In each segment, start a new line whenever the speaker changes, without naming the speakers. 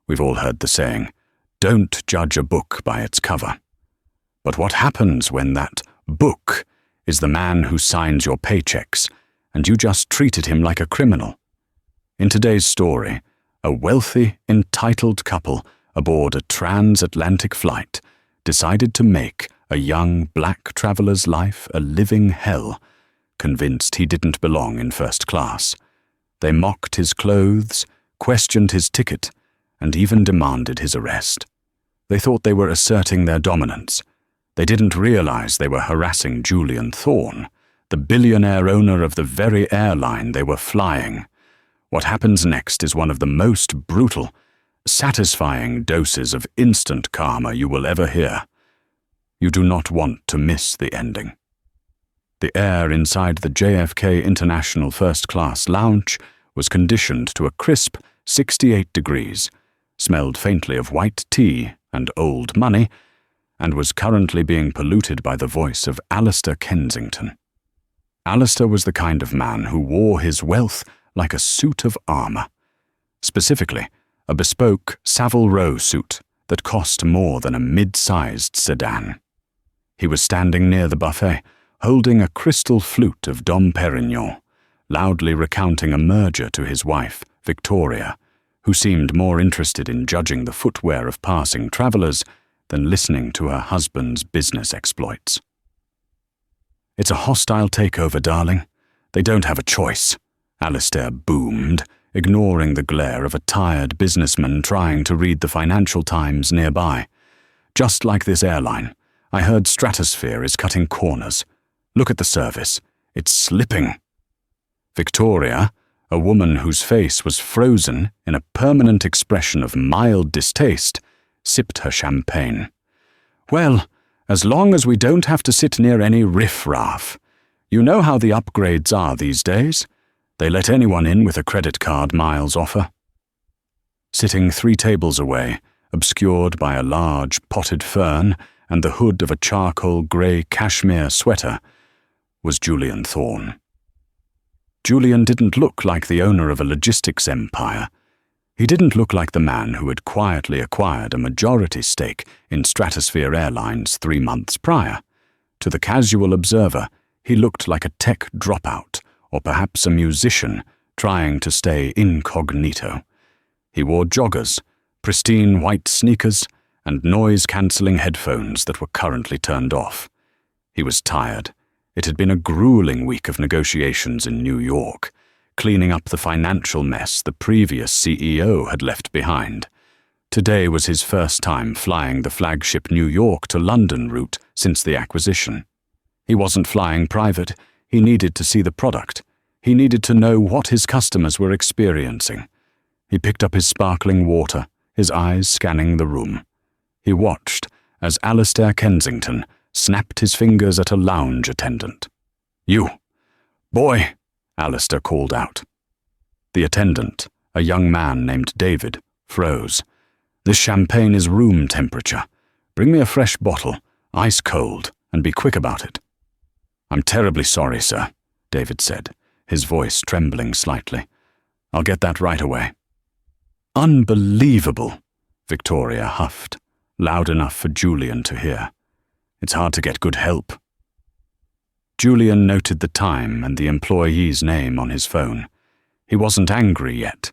We've all heard the saying, "Don't judge a book by its cover." But what happens when that book is the man who signs your paychecks, and you just treated him like a criminal? In today's story, a wealthy, entitled couple aboard a transatlantic flight decided to make a young black traveler's life a living hell, convinced he didn't belong in first class. They mocked his clothes, questioned his ticket, and even demanded his arrest. They thought they were asserting their dominance. They didn't realize they were harassing Julian Thorne, the billionaire owner of the very airline they were flying. What happens next is one of the most brutal, satisfying doses of instant karma you will ever hear. You do not want to miss the ending. The air inside the JFK International First Class lounge was conditioned to a crisp 68 degrees, smelled faintly of white tea and old money, and was currently being polluted by the voice of Alistair Kensington. Alistair was the kind of man who wore his wealth like a suit of armor. Specifically, a bespoke Savile Row suit that cost more than a mid-sized sedan. He was standing near the buffet, holding a crystal flute of Dom Perignon, loudly recounting a merger to his wife, Victoria, who seemed more interested in judging the footwear of passing travelers than listening to her husband's business exploits. "It's a hostile takeover, darling. They don't have a choice," Alistair boomed, ignoring the glare of a tired businessman trying to read the Financial Times nearby. "Just like this airline, I heard Stratosphere is cutting corners. Look at the service. It's slipping." Victoria, a woman whose face was frozen in a permanent expression of mild distaste, sipped her champagne. "Well, as long as we don't have to sit near any riff-raff. You know how the upgrades are these days. They let anyone in with a credit card miles offer." Sitting 3 tables away, obscured by a large potted fern and the hood of a charcoal grey cashmere sweater, was Julian Thorne. Julian didn't look like the owner of a logistics empire. He didn't look like the man who had quietly acquired a majority stake in Stratosphere Airlines 3 months prior. To the casual observer, he looked like a tech dropout, or perhaps a musician trying to stay incognito. He wore joggers, pristine white sneakers, and noise-cancelling headphones that were currently turned off. He was tired. It had been a grueling week of negotiations in New York, cleaning up the financial mess the previous CEO had left behind. Today was his first time flying the flagship New York to London route since the acquisition. He wasn't flying private. He needed to see the product. He needed to know what his customers were experiencing. He picked up his sparkling water, his eyes scanning the room. He watched as Alistair Kensington snapped his fingers at a lounge attendant. "You! Boy!" Alistair called out. The attendant, a young man named David, froze. "This champagne is room temperature. Bring me a fresh bottle, ice cold, and be quick about it." "I'm terribly sorry, sir," David said, his voice trembling slightly. "I'll get that right away." "Unbelievable," Victoria huffed, loud enough for Julian to hear. "It's hard to get good help." Julian noted the time and the employee's name on his phone. He wasn't angry yet.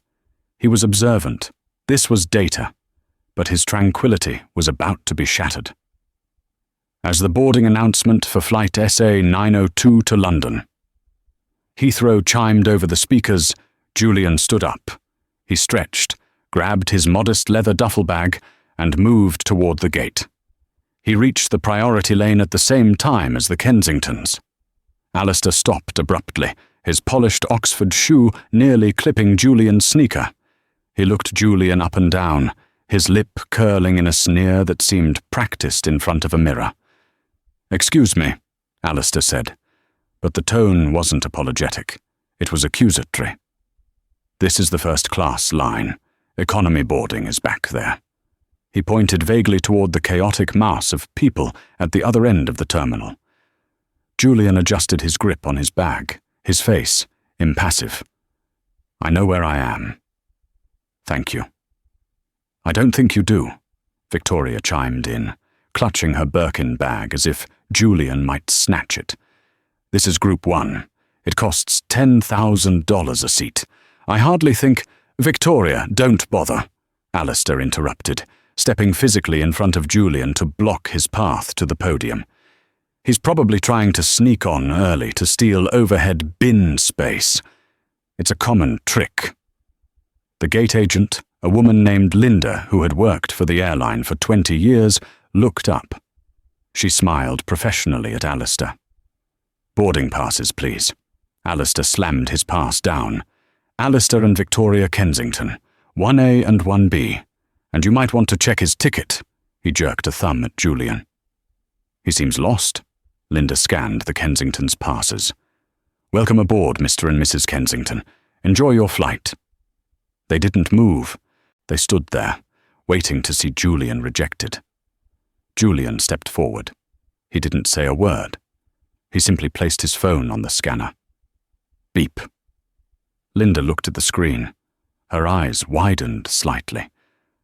He was observant. This was data, but his tranquility was about to be shattered. As the boarding announcement for Flight SA 902 to London. Heathrow chimed over the speakers, Julian stood up. He stretched, grabbed his modest leather duffel bag, and moved toward the gate. He reached the priority lane at the same time as the Kensingtons. Alistair stopped abruptly, his polished Oxford shoe nearly clipping Julian's sneaker. He looked Julian up and down, his lip curling in a sneer that seemed practiced in front of a mirror. "Excuse me," Alistair said, but the tone wasn't apologetic. It was accusatory. "This is the first-class line. Economy boarding is back there." He pointed vaguely toward the chaotic mass of people at the other end of the terminal. Julian adjusted his grip on his bag, his face impassive. "I know where I am. Thank you." I don't think you do, Victoria chimed in, clutching her Birkin bag as if Julian might snatch it. This is Group 1. It costs $10,000 a seat. I hardly think— Victoria, don't bother, Alistair interrupted, stepping physically in front of Julian to block his path to the podium. He's probably trying to sneak on early to steal overhead bin space. It's a common trick. The gate agent, a woman named Linda who had worked for the airline for 20 years, looked up. She smiled professionally at Alistair. Boarding passes, please. Alistair slammed his pass down. Alistair and Victoria Kensington, 1A and 1B. And you might want to check his ticket. He jerked a thumb at Julian. He seems lost. Linda scanned the Kensington's passes. Welcome aboard, Mr. and Mrs. Kensington. Enjoy your flight. They didn't move. They stood there, waiting to see Julian rejected. Julian stepped forward. He didn't say a word. He simply placed his phone on the scanner. Beep. Linda looked at the screen. Her eyes widened slightly.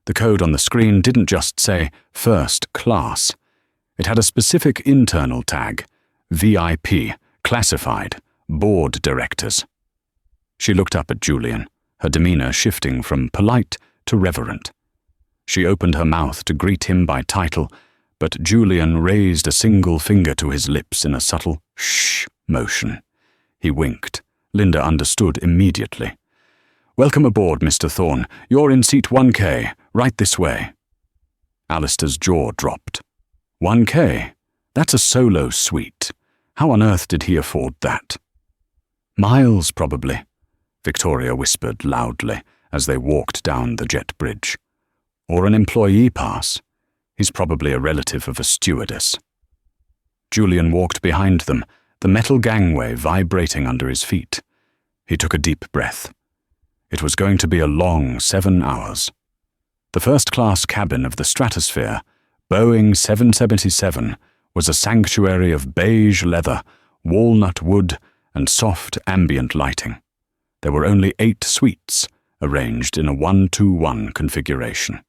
The code on the screen didn't just say first class. It had a specific internal tag, VIP, classified, board directors. She looked up at Julian, her demeanor shifting from polite to reverent. She opened her mouth to greet him by title, but Julian raised a single finger to his lips in a subtle shh motion. He winked. Linda understood immediately. Welcome aboard, Mr. Thorne. You're in seat 1K, right this way. Alistair's jaw dropped. 1K? That's a solo suite. How on earth did he afford that? Miles, probably, Victoria whispered loudly as they walked down the jet bridge. Or an employee pass. He's probably a relative of a stewardess. Julian walked behind them, the metal gangway vibrating under his feet. He took a deep breath. It was going to be a long 7 hours. The first-class cabin of the Stratosphere, Boeing 777, was a sanctuary of beige leather, walnut wood, and soft ambient lighting. There were only 8 suites, arranged in a 1-2-1 configuration.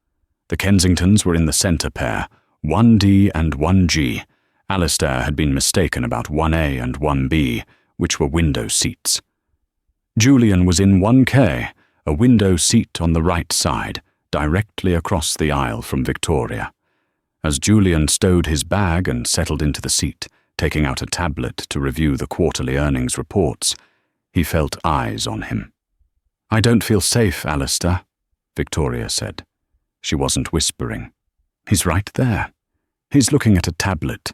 The Kensingtons were in the center pair, 1D and 1G. Alistair had been mistaken about 1A and 1B, which were window seats. Julian was in 1K, a window seat on the right side, directly across the aisle from Victoria. As Julian stowed his bag and settled into the seat, taking out a tablet to review the quarterly earnings reports, he felt eyes on him. I don't feel safe, Alistair, Victoria said. She wasn't whispering. He's right there. He's looking at a tablet.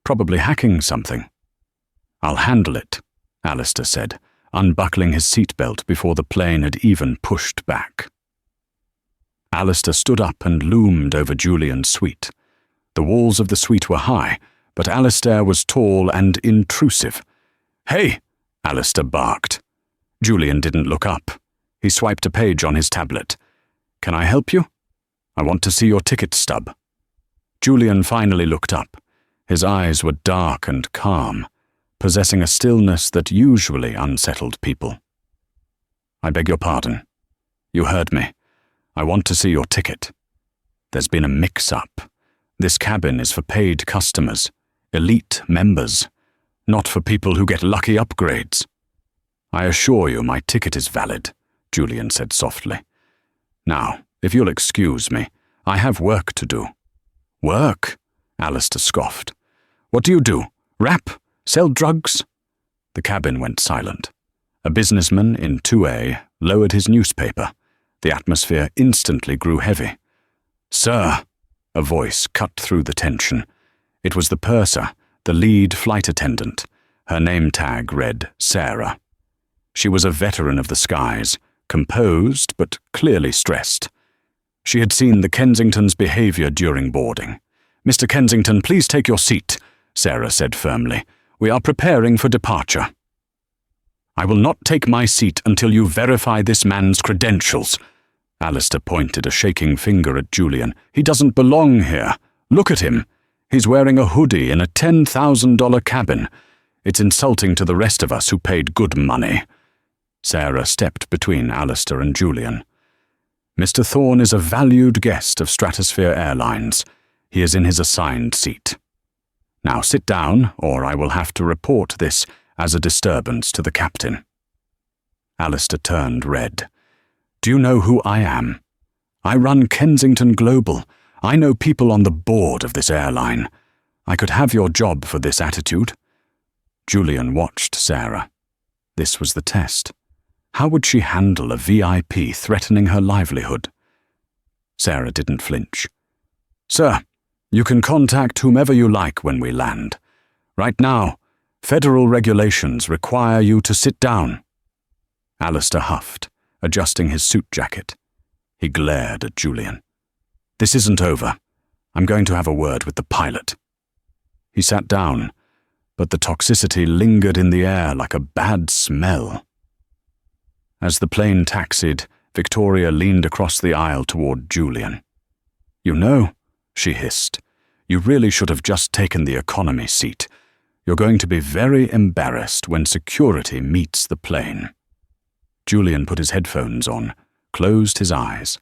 Probably hacking something. I'll handle it, Alistair said, unbuckling his seatbelt before the plane had even pushed back. Alistair stood up and loomed over Julian's suite. The walls of the suite were high, but Alistair was tall and intrusive. Hey! Alistair barked. Julian didn't look up. He swiped a page on his tablet. Can I help you? I want to see your ticket stub. Julian finally looked up. His eyes were dark and calm, possessing a stillness that usually unsettled people. I beg your pardon. You heard me. I want to see your ticket. There's been a mix-up. This cabin is for paid customers, elite members, not for people who get lucky upgrades. I assure you my ticket is valid, Julian said softly. Now, if you'll excuse me, I have work to do. Work? Alistair scoffed. What do you do? Rap? Sell drugs? The cabin went silent. A businessman in 2A lowered his newspaper. The atmosphere instantly grew heavy. Sir, a voice cut through the tension. It was the purser, the lead flight attendant. Her name tag read Sarah. She was a veteran of the skies, composed but clearly stressed. She had seen the Kensingtons' behavior during boarding. Mr. Kensington, please take your seat, Sarah said firmly. We are preparing for departure. I will not take my seat until you verify this man's credentials. Alistair pointed a shaking finger at Julian. He doesn't belong here. Look at him. He's wearing a hoodie in a $10,000 cabin. It's insulting to the rest of us who paid good money. Sarah stepped between Alistair and Julian. Mr. Thorne is a valued guest of Stratosphere Airlines. He is in his assigned seat. Now sit down, or I will have to report this as a disturbance to the captain." Alistair turned red. "Do you know who I am? I run Kensington Global. I know people on the board of this airline. I could have your job for this attitude." Julian watched Sarah. This was the test. How would she handle a VIP threatening her livelihood? Sarah didn't flinch. "Sir, you can contact whomever you like when we land. Right now, federal regulations require you to sit down." Alistair huffed, adjusting his suit jacket. He glared at Julian. "This isn't over. I'm going to have a word with the pilot." He sat down, but the toxicity lingered in the air like a bad smell. As the plane taxied, Victoria leaned across the aisle toward Julian. "You know," she hissed, "you really should have just taken the economy seat. You're going to be very embarrassed when security meets the plane." Julian put his headphones on, closed his eyes,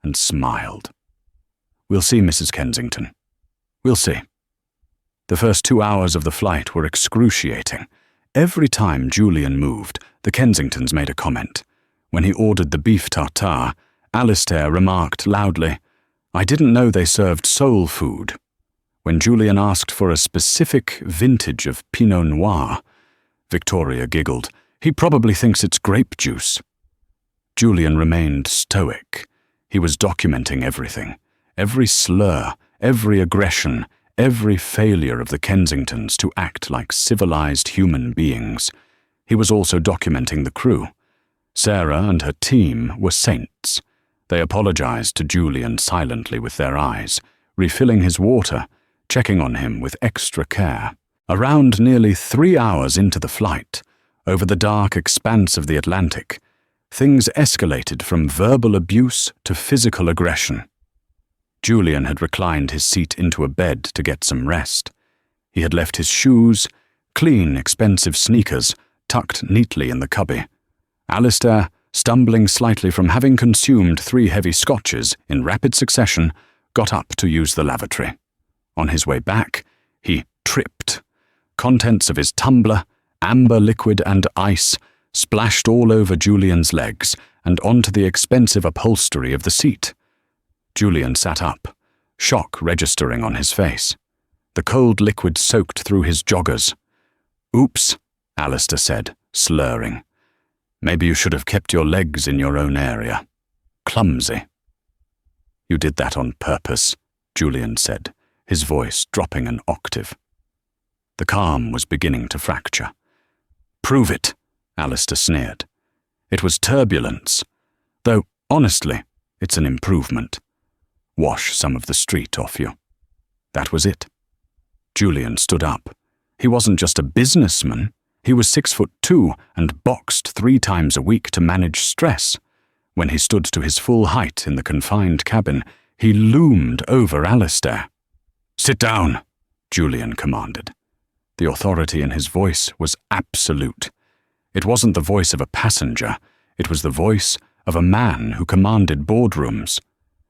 and smiled. "We'll see, Mrs. Kensington. We'll see." The first 2 hours of the flight were excruciating. Every time Julian moved, the Kensingtons made a comment. When he ordered the beef tartare, Alistair remarked loudly, "I didn't know they served soul food." When Julian asked for a specific vintage of Pinot Noir, Victoria giggled, "He probably thinks it's grape juice." Julian remained stoic. He was documenting everything, every slur, every aggression, every failure of the Kensingtons to act like civilized human beings. He was also documenting the crew. Sarah and her team were saints. They apologized to Julian silently with their eyes, refilling his water, checking on him with extra care. Around nearly 3 hours into the flight, over the dark expanse of the Atlantic, things escalated from verbal abuse to physical aggression. Julian had reclined his seat into a bed to get some rest. He had left his shoes, clean, expensive sneakers, tucked neatly in the cubby. Alistair, stumbling slightly from having consumed 3 heavy scotches in rapid succession, got up to use the lavatory. On his way back, he tripped. Contents of his tumbler, amber liquid and ice, splashed all over Julian's legs and onto the expensive upholstery of the seat. Julian sat up, shock registering on his face. The cold liquid soaked through his joggers. "Oops," Alistair said, slurring. "Maybe you should have kept your legs in your own area. Clumsy." "You did that on purpose," Julian said, his voice dropping an octave. The calm was beginning to fracture. "Prove it," Alistair sneered. "It was turbulence. Though, honestly, it's an improvement. Wash some of the street off you." That was it. Julian stood up. He wasn't just a businessman. He was 6'2" and boxed 3 times a week to manage stress. When he stood to his full height in the confined cabin, he loomed over Alistair. "Sit down," Julian commanded. The authority in his voice was absolute. It wasn't the voice of a passenger. It was the voice of a man who commanded boardrooms.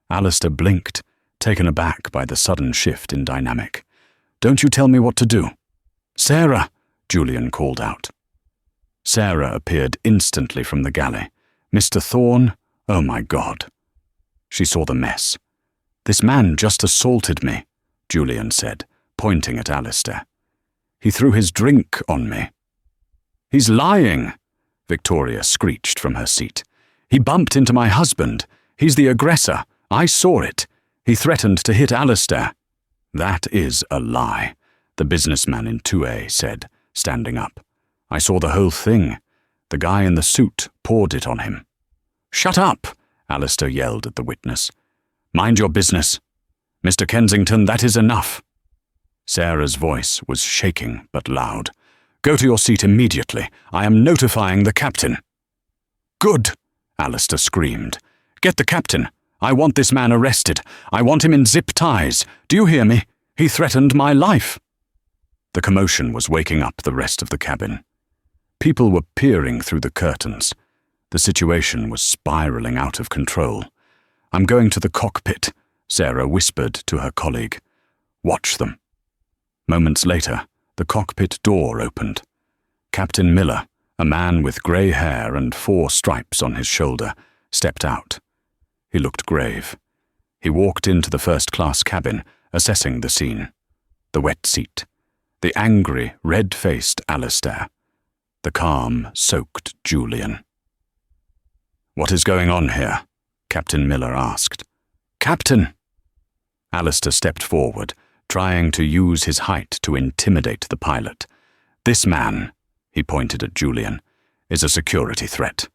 Alistair blinked, taken aback by the sudden shift in dynamic. "Don't you tell me what to do." "Sarah!" Julian called out. Sarah appeared instantly from the galley. "Mr. Thorne? Oh my God." She saw the mess. "This man just assaulted me," Julian said, pointing at Alistair. "He threw his drink on me." "He's lying," Victoria screeched from her seat. "He bumped into my husband. He's the aggressor. I saw it. He threatened to hit Alistair." "That is a lie," the businessman in 2A said, standing up. "I saw the whole thing. The guy in the suit poured it on him." "Shut up," Alistair yelled at the witness. "Mind your business. Mr. Kensington, that is enough." Sarah's voice was shaking but loud. "Go to your seat immediately. I am notifying the captain." "Good," Alistair screamed. "Get the captain. I want this man arrested. I want him in zip ties. Do you hear me? He threatened my life." The commotion was waking up the rest of the cabin. People were peering through the curtains. The situation was spiraling out of control. I'm going to the cockpit, Sarah whispered to her colleague. Watch them. Moments later, the cockpit door opened. Captain Miller, a man with grey hair and 4 stripes on his shoulder, stepped out. He looked grave. He walked into the first-class cabin, assessing the scene. The wet seat. The angry, red-faced Alistair. The calm, soaked Julian. "What is going on here?" Captain Miller asked. "Captain!" Alistair stepped forward, trying to use his height to intimidate the pilot. "This man," he pointed at Julian, "is a security threat.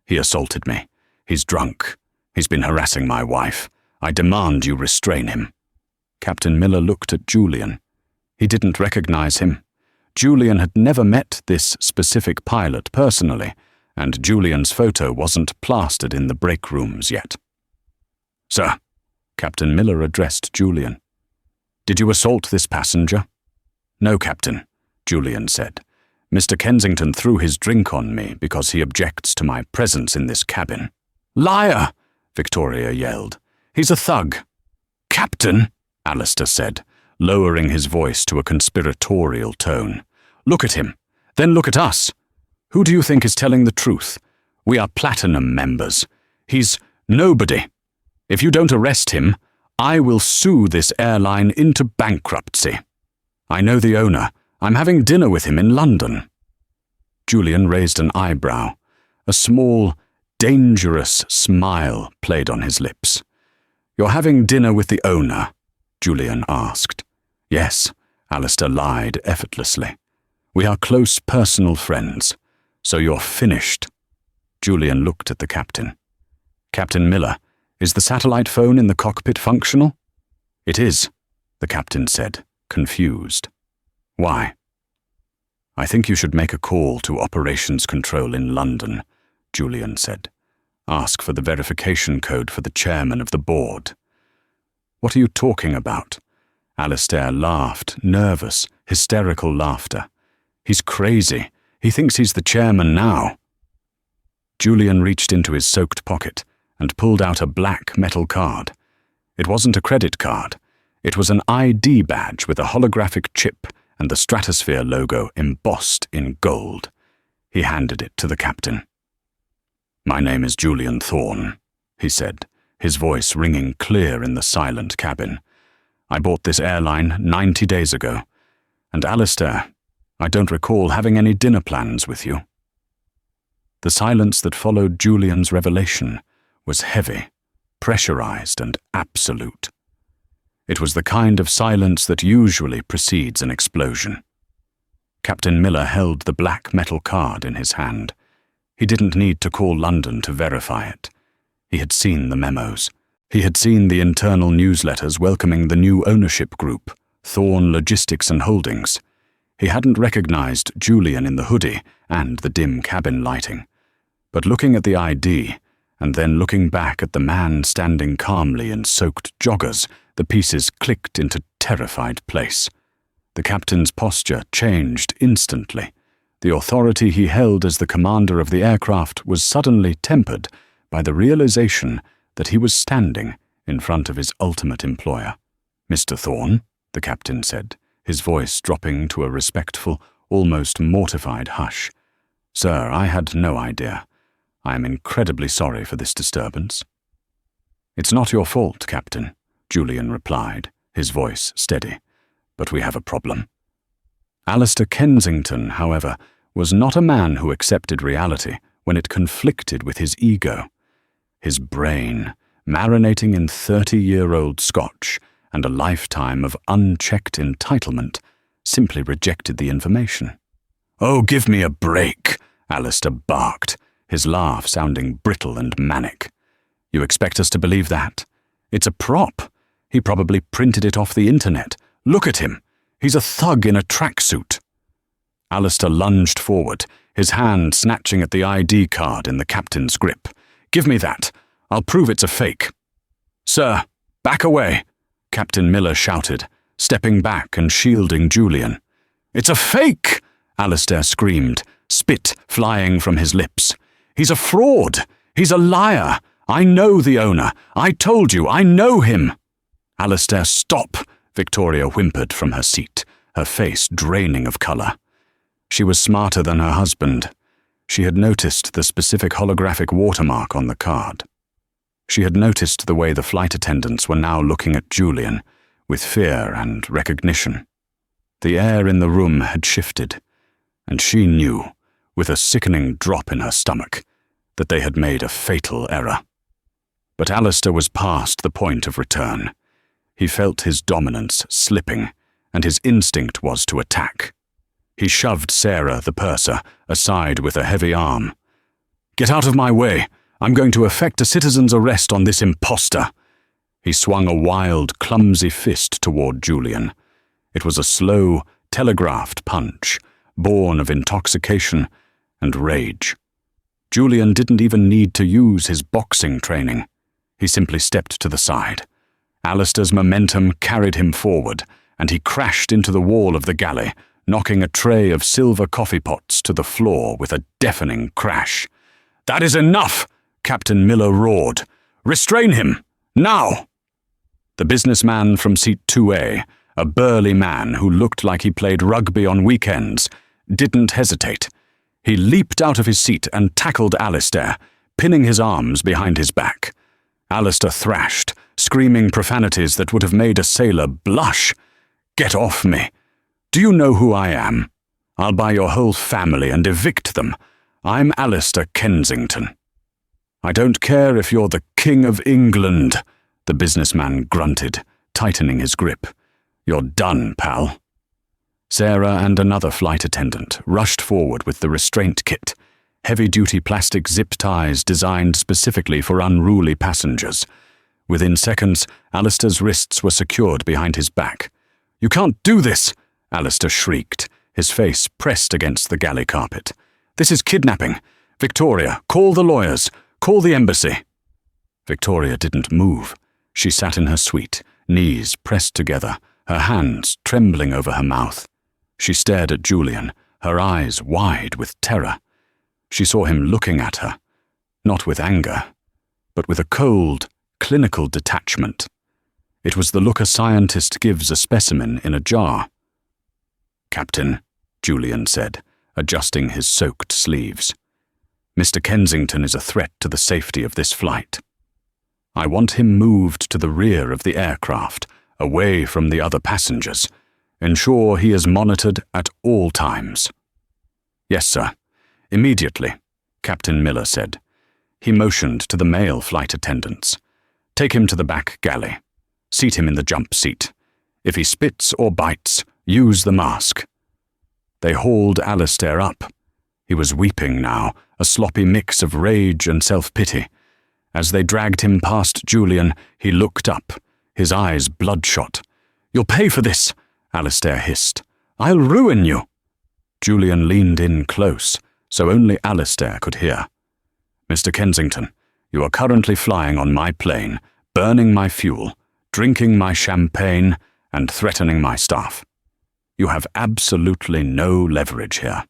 He assaulted me. He's drunk. He's been harassing my wife. I demand you restrain him." Captain Miller looked at Julian. He didn't recognize him. Julian had never met this specific pilot personally, and Julian's photo wasn't plastered in the break rooms yet. "Sir," Captain Miller addressed Julian. "Did you assault this passenger?" "No, Captain," Julian said. "Mr. Kensington threw his drink on me because he objects to my presence in this cabin." "Liar!" Victoria yelled. "He's a thug." "Captain," Alistair said, lowering his voice to a conspiratorial tone. "Look at him. Then look at us. Who do you think is telling the truth? We are Platinum members. He's nobody. If you don't arrest him, I will sue this airline into bankruptcy. I know the owner. I'm having dinner with him in London." Julian raised an eyebrow. A small, dangerous smile played on his lips. "You're having dinner with the owner?" Julian asked. "Yes," Alistair lied effortlessly. "We are close personal friends. So you're finished." Julian looked at the captain. "Captain Miller, is the satellite phone in the cockpit functional?" "It is," the captain said, confused. "Why?" "I think you should make a call to operations control in London," Julian said. "Ask for the verification code for the chairman of the board." "What are you talking about?" Alistair laughed, nervous, hysterical laughter. "He's crazy. He thinks he's the chairman now." Julian reached into his soaked pocket and pulled out a black metal card. It wasn't a credit card. It was an ID badge with a holographic chip and the Stratosphere logo embossed in gold. He handed it to the captain. "My name is Julian Thorne," he said, his voice ringing clear in the silent cabin. "I bought this airline 90 days ago. And Alistair, I don't recall having any dinner plans with you." The silence that followed Julian's revelation was heavy, pressurized, and absolute. It was the kind of silence that usually precedes an explosion. Captain Miller held the black metal card in his hand. He didn't need to call London to verify it. He had seen the memos. He had seen the internal newsletters welcoming the new ownership group, Thorne Logistics and Holdings. He hadn't recognized Julian in the hoodie and the dim cabin lighting. But looking at the ID, and then looking back at the man standing calmly in soaked joggers, the pieces clicked into terrified place. The captain's posture changed instantly. The authority he held as the commander of the aircraft was suddenly tempered by the realization that he was standing in front of his ultimate employer. "Mr. Thorne," the captain said, his voice dropping to a respectful, almost mortified hush. "Sir, I had no idea. I am incredibly sorry for this disturbance." "It's not your fault, Captain," Julian replied, his voice steady. "But we have a problem." Alistair Kensington, however, was not a man who accepted reality when it conflicted with his ego. His brain, marinating in 30-year-old Scotch and a lifetime of unchecked entitlement, simply rejected the information. "Oh, give me a break," Alistair barked, his laugh sounding brittle and manic. "You expect us to believe that? It's a prop. He probably printed it off the internet. Look at him. He's a thug in a tracksuit." Alistair lunged forward, his hand snatching at the ID card in the captain's grip. "Give me that. I'll prove it's a fake." "Sir, back away," Captain Miller shouted, stepping back and shielding Julian. "It's a fake!" Alistair screamed, spit flying from his lips. "He's a fraud! He's a liar! I know the owner. I told you, I know him. Alistair, stop, Victoria whimpered from her seat, her face draining of colour. She was smarter than her husband. She had noticed the specific holographic watermark on the card. She had noticed the way the flight attendants were now looking at Julian, with fear and recognition. The air in the room had shifted, and she knew, with a sickening drop in her stomach, that they had made a fatal error. But Alistair was past the point of return. He felt his dominance slipping, and his instinct was to attack. He shoved Sarah, the purser, aside with a heavy arm. "Get out of my way! I'm going to effect a citizen's arrest on this imposter." He swung a wild, clumsy fist toward Julian. It was a slow, telegraphed punch, born of intoxication and rage. Julian didn't even need to use his boxing training. He simply stepped to the side. Alistair's momentum carried him forward, and he crashed into the wall of the galley, knocking a tray of silver coffee pots to the floor with a deafening crash. "That is enough!" Captain Miller roared. "Restrain him! Now!" The businessman from seat 2A, a burly man who looked like he played rugby on weekends, didn't hesitate. He leaped out of his seat and tackled Alistair, pinning his arms behind his back. Alistair thrashed, screaming profanities that would have made a sailor blush. "Get off me! Do you know who I am? I'll buy your whole family and evict them. I'm Alistair Kensington." "I don't care if you're the King of England," the businessman grunted, tightening his grip. "You're done, pal." Sarah and another flight attendant rushed forward with the restraint kit, heavy-duty plastic zip ties designed specifically for unruly passengers. Within seconds, Alistair's wrists were secured behind his back. "You can't do this!" Alistair shrieked, his face pressed against the galley carpet. "This is kidnapping! Victoria, call the lawyers! Call the embassy!" Victoria didn't move. She sat in her suite, knees pressed together, her hands trembling over her mouth. She stared at Julian, her eyes wide with terror. She saw him looking at her, not with anger, but with a cold, clinical detachment. It was the look a scientist gives a specimen in a jar. "Captain," Julian said, adjusting his soaked sleeves. "Mr. Kensington is a threat to the safety of this flight. I want him moved to the rear of the aircraft, away from the other passengers. Ensure he is monitored at all times." "Yes, sir. Immediately," Captain Miller said. He motioned to the male flight attendants. "Take him to the back galley. Seat him in the jump seat. If he spits or bites, use the mask." They hauled Alistair up. He was weeping now, a sloppy mix of rage and self-pity. As they dragged him past Julian, he looked up, his eyes bloodshot. "You'll pay for this," Alistair hissed. "I'll ruin you." Julian leaned in close, so only Alistair could hear. "Mr. Kensington, you are currently flying on my plane, burning my fuel, drinking my champagne, and threatening my staff. You have absolutely no leverage here.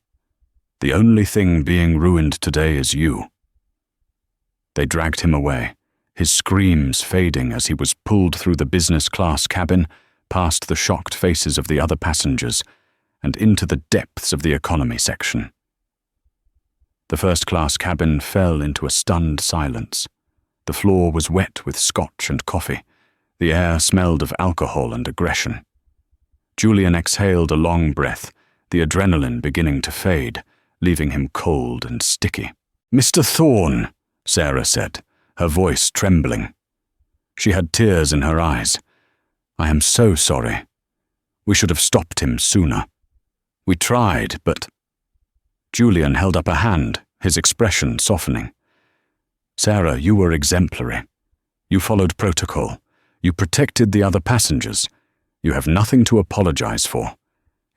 The only thing being ruined today is you." They dragged him away, his screams fading as he was pulled through the business-class cabin, past the shocked faces of the other passengers, and into the depths of the economy section. The first-class cabin fell into a stunned silence. The floor was wet with scotch and coffee. The air smelled of alcohol and aggression. Julian exhaled a long breath, the adrenaline beginning to fade, leaving him cold and sticky. "Mr. Thorne," Sarah said, her voice trembling. She had tears in her eyes. "I am so sorry. We should have stopped him sooner. We tried, but—" Julian held up a hand, his expression softening. "Sarah, you were exemplary. You followed protocol. You protected the other passengers. You have nothing to apologize for.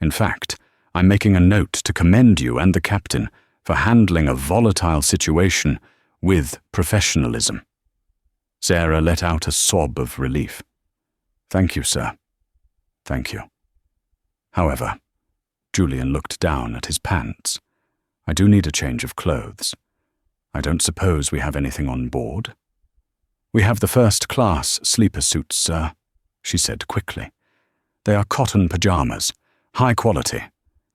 In fact, I'm making a note to commend you and the captain for handling a volatile situation with professionalism." Sarah let out a sob of relief. "Thank you, sir. Thank you. However," Julian looked down at his pants, "I do need a change of clothes. I don't suppose we have anything on board?" "We have the first-class sleeper suits, sir," she said quickly. "They are cotton pajamas, high quality,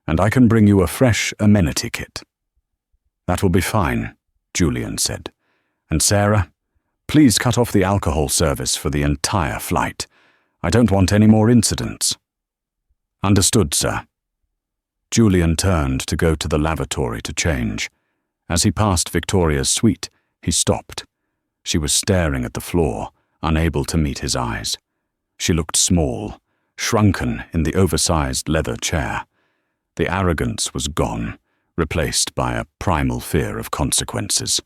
and I can bring you a fresh amenity kit." "That will be fine," Julian said. "And Sarah, please cut off the alcohol service for the entire flight. I don't want any more incidents." "Understood, sir." Julian turned to go to the lavatory to change. As he passed Victoria's suite, he stopped. She was staring at the floor, unable to meet his eyes. She looked small, shrunken in the oversized leather chair. The arrogance was gone, replaced by a primal fear of consequences.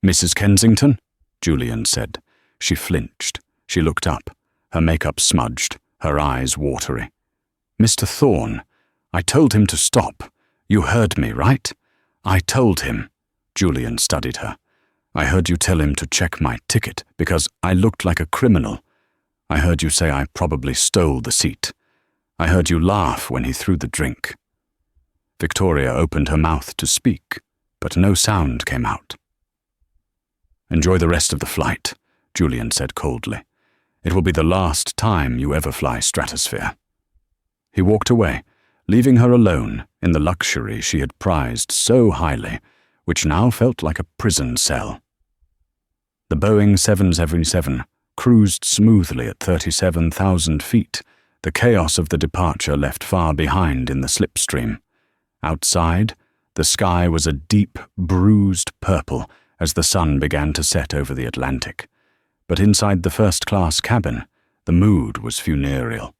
"Mrs. Kensington?" Julian said. She flinched. She looked up, her makeup smudged, her eyes watery. "Mr. Thorne, I told him to stop. You heard me, right?" "I told him." Julian studied her. "I heard you tell him to check my ticket because I looked like a criminal. I heard you say I probably stole the seat. I heard you laugh when he threw the drink." Victoria opened her mouth to speak, but no sound came out. "Enjoy the rest of the flight," Julian said coldly. "It will be the last time you ever fly stratosphere." He walked away, leaving her alone in the luxury she had prized so highly, which now felt like a prison cell. The Boeing 777 cruised smoothly at 37,000 feet, the chaos of the departure left far behind in the slipstream. Outside, the sky was a deep, bruised purple as the sun began to set over the Atlantic. But inside the first-class cabin, the mood was funereal.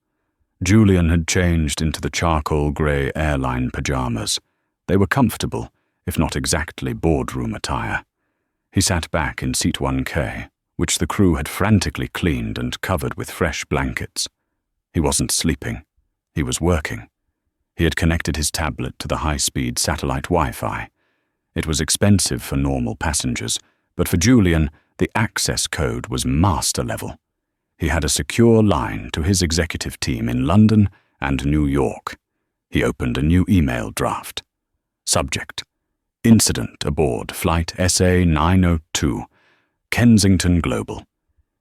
Julian had changed into the charcoal-grey airline pajamas. They were comfortable, if not exactly boardroom attire. He sat back in seat 1K, which the crew had frantically cleaned and covered with fresh blankets. He wasn't sleeping. He was working. He had connected his tablet to the high-speed satellite Wi-Fi. It was expensive for normal passengers, but for Julian, the access code was master level. He had a secure line to his executive team in London and New York. He opened a new email draft. Subject: Incident aboard Flight SA-902, Kensington Global.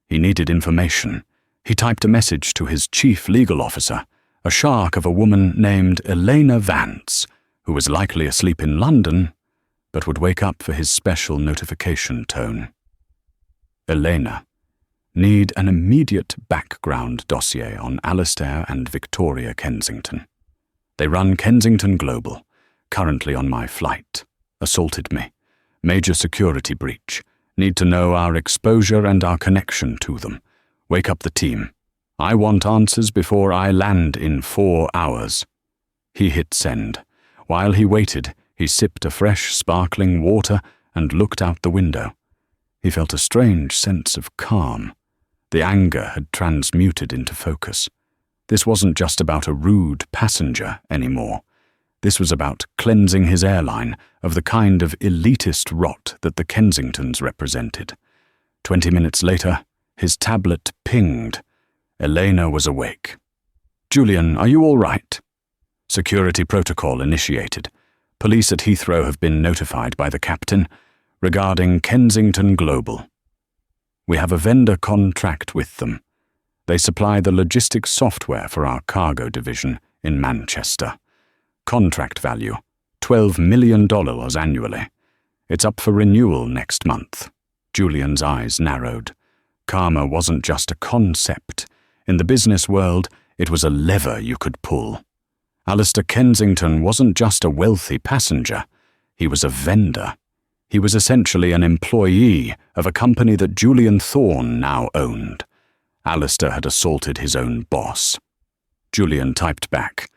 He needed information. He typed a message to his chief legal officer, a shark of a woman named Elena Vance, who was likely asleep in London, but would wake up for his special notification tone. Elena. Need an immediate background dossier on Alistair and Victoria Kensington. They run Kensington Global, currently on my flight. Assaulted me. Major security breach. Need to know our exposure and our connection to them. Wake up the team. I want answers before I land in 4 hours. He hit send. While he waited, he sipped a fresh, sparkling water and looked out the window. He felt a strange sense of calm. The anger had transmuted into focus. This wasn't just about a rude passenger anymore. This was about cleansing his airline of the kind of elitist rot that the Kensingtons represented. 20 minutes later, his tablet pinged. Elena was awake. "Julian, are you all right?" "Security protocol initiated. Police at Heathrow have been notified by the captain regarding Kensington Global. We have a vendor contract with them. They supply the logistics software for our cargo division in Manchester. Contract value, $12 million annually. It's up for renewal next month." Julian's eyes narrowed. Karma wasn't just a concept. In the business world, it was a lever you could pull. Alistair Kensington wasn't just a wealthy passenger. He was a vendor. He was essentially an employee of a company that Julian Thorne now owned. Alistair had assaulted his own boss. Julian typed back.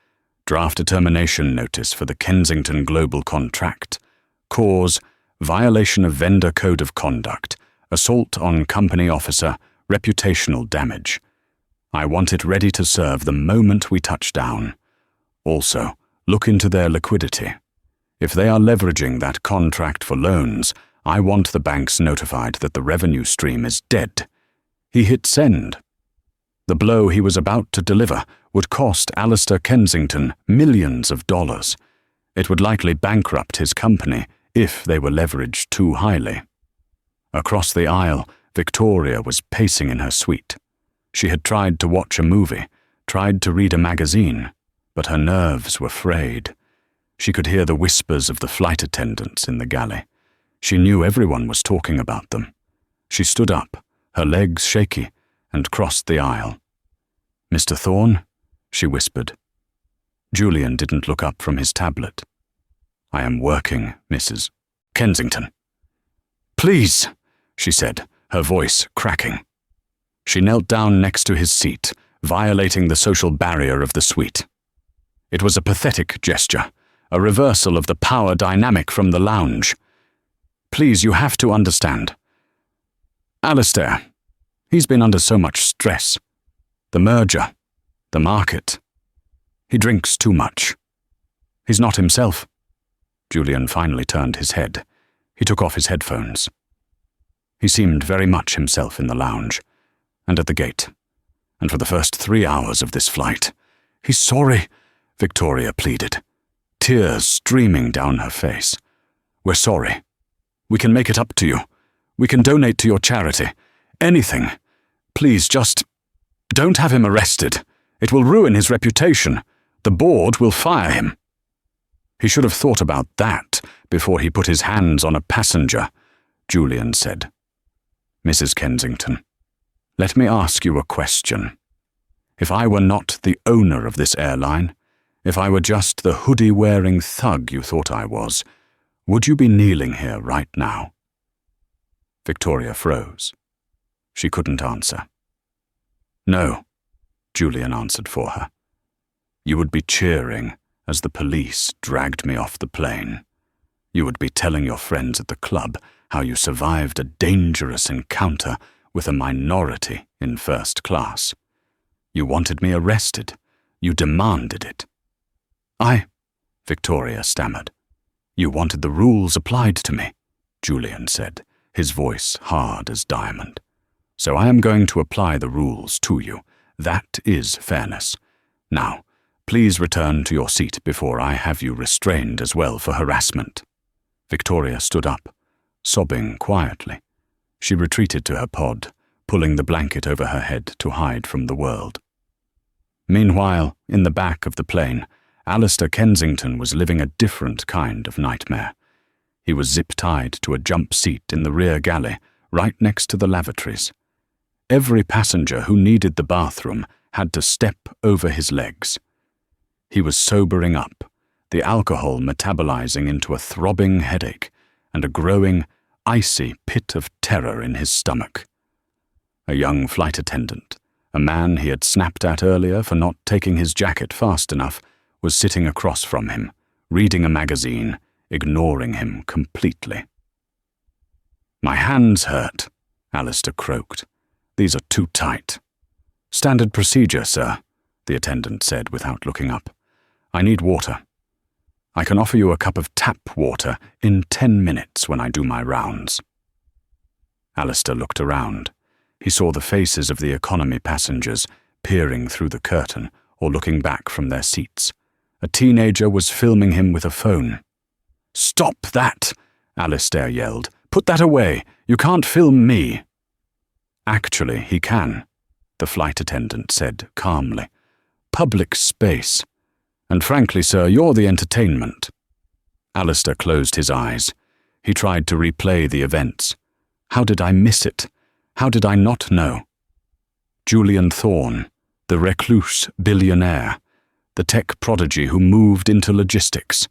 Draft a termination notice for the Kensington Global contract. Cause: violation of vendor code of conduct, assault on company officer, reputational damage. I want it ready to serve the moment we touch down. Also, look into their liquidity. If they are leveraging that contract for loans, I want the banks notified that the revenue stream is dead. He hit send. The blow he was about to deliver would cost Alistair Kensington millions of dollars. It would likely bankrupt his company if they were leveraged too highly. Across the aisle, Victoria was pacing in her suite. She had tried to watch a movie, tried to read a magazine, but her nerves were frayed. She could hear the whispers of the flight attendants in the galley. She knew everyone was talking about them. She stood up, her legs shaky, and crossed the aisle. "Mr. Thorne?" she whispered. Julian didn't look up from his tablet. "I am working, Mrs. Kensington." "Please," she said, her voice cracking. She knelt down next to his seat, violating the social barrier of the suite. It was a pathetic gesture, a reversal of the power dynamic from the lounge. "Please, you have to understand. Alistair, he's been under so much stress. The merger, the market. He drinks too much. He's not himself." Julian finally turned his head. He took off his headphones. He seemed very much himself in the lounge, and at the gate, and for the first 3 hours of this flight. "He's sorry," Victoria pleaded, tears streaming down her face. "We're sorry. We can make it up to you. We can donate to your charity. Anything. Please, just don't have him arrested. It will ruin his reputation. The board will fire him." "He should have thought about that before he put his hands on a passenger," Julian said. "Mrs. Kensington, let me ask you a question. If I were not the owner of this airline, if I were just the hoodie-wearing thug you thought I was, would you be kneeling here right now?" Victoria froze. She couldn't answer. "No," Julian answered for her. "You would be cheering as the police dragged me off the plane. You would be telling your friends at the club how you survived a dangerous encounter with a minority in first class. You wanted me arrested. You demanded it." Victoria stammered. "You wanted the rules applied to me," Julian said, his voice hard as diamond. "So I am going to apply the rules to you. That is fairness. Now, please return to your seat before I have you restrained as well for harassment." Victoria stood up, sobbing quietly. She retreated to her pod, pulling the blanket over her head to hide from the world. Meanwhile, in the back of the plane, Alistair Kensington was living a different kind of nightmare. He was zip-tied to a jump seat in the rear galley, right next to the lavatories. Every passenger who needed the bathroom had to step over his legs. He was sobering up, the alcohol metabolizing into a throbbing headache and a growing, icy pit of terror in his stomach. A young flight attendant, a man he had snapped at earlier for not taking his jacket fast enough, was sitting across from him, reading a magazine, ignoring him completely. "My hands hurt," Alistair croaked. "These are too tight." "Standard procedure, sir," the attendant said without looking up. "I need water. I can offer you a cup of tap water in 10 minutes when I do my rounds." Alistair looked around. He saw the faces of the economy passengers peering through the curtain or looking back from their seats. A teenager was filming him with a phone. "Stop that!" Alistair yelled. "Put that away! You can't film me!" "Actually, he can," the flight attendant said calmly. "Public space. And frankly, sir, you're the entertainment." Alistair closed his eyes. He tried to replay the events. How did I miss it? How did I not know? Julian Thorne, the recluse billionaire, the tech prodigy who moved into logistics.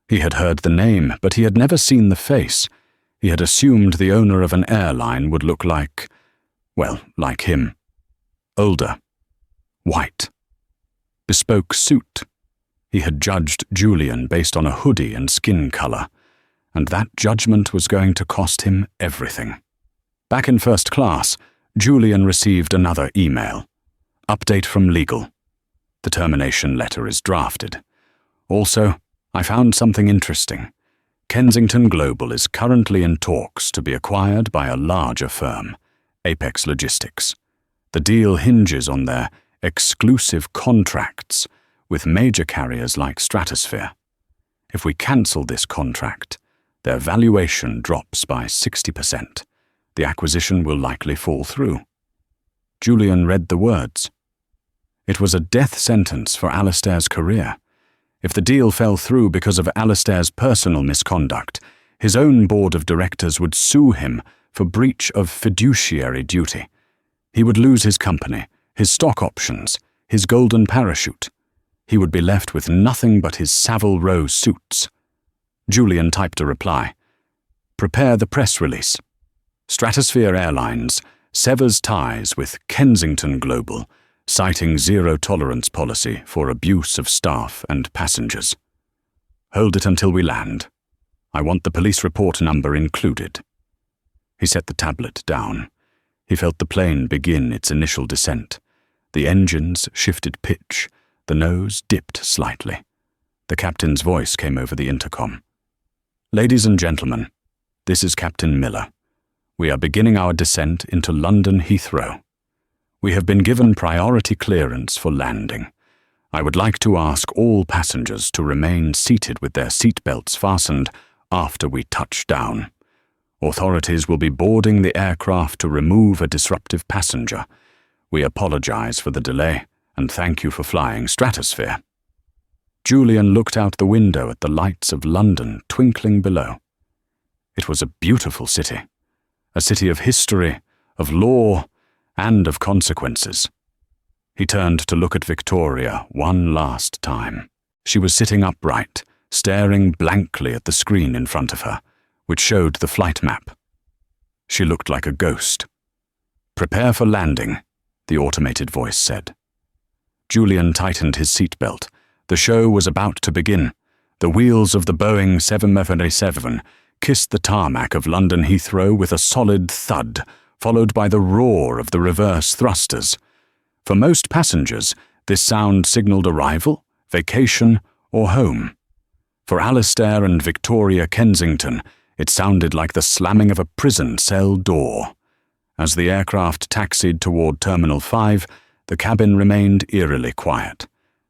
He had heard the name, but he had never seen the face. He had assumed the owner of an airline would look like him. Older. White. Bespoke suit. He had judged Julian based on a hoodie and skin color, and that judgment was going to cost him everything. Back in first class, Julian received another email. Update from legal. The termination letter is drafted. Also, I found something interesting. Kensington Global is currently in talks to be acquired by a larger firm, Apex Logistics. The deal hinges on their exclusive contracts with major carriers like Stratosphere. If we cancel this contract, their valuation drops by 60%. The acquisition will likely fall through. Julian read the words. It was a death sentence for Alistair's career. If the deal fell through because of Alistair's personal misconduct, his own board of directors would sue him for breach of fiduciary duty. He would lose his company, his stock options, his golden parachute. He would be left with nothing but his Savile Row suits. Julian typed a reply. Prepare the press release. Stratosphere Airlines severs ties with Kensington Global, citing zero-tolerance policy for abuse of staff and passengers. Hold it until we land. I want the police report number included. He set the tablet down. He felt the plane begin its initial descent. The engines shifted pitch. The nose dipped slightly. The captain's voice came over the intercom. Ladies and gentlemen, this is Captain Miller. We are beginning our descent into London Heathrow. We have been given priority clearance for landing. I would like to ask all passengers to remain seated with their seatbelts fastened after we touch down. Authorities will be boarding the aircraft to remove a disruptive passenger. We apologize for the delay and thank you for flying Stratosphere. Julian looked out the window at the lights of London twinkling below. It was a beautiful city, a city of history, of law, and of consequences. He turned to look at Victoria one last time. She was sitting upright, staring blankly at the screen in front of her, which showed the flight map. She looked like a ghost. Prepare for landing, the automated voice said. Julian tightened his seatbelt. The show was about to begin. The wheels of the Boeing 747 kissed the tarmac of London Heathrow with a solid thud, followed by the roar of the reverse thrusters. For most passengers, this sound signaled arrival, vacation, or home. For Alistair and Victoria Kensington, it sounded like the slamming of a prison cell door. As the aircraft taxied toward Terminal 5, the cabin remained eerily quiet.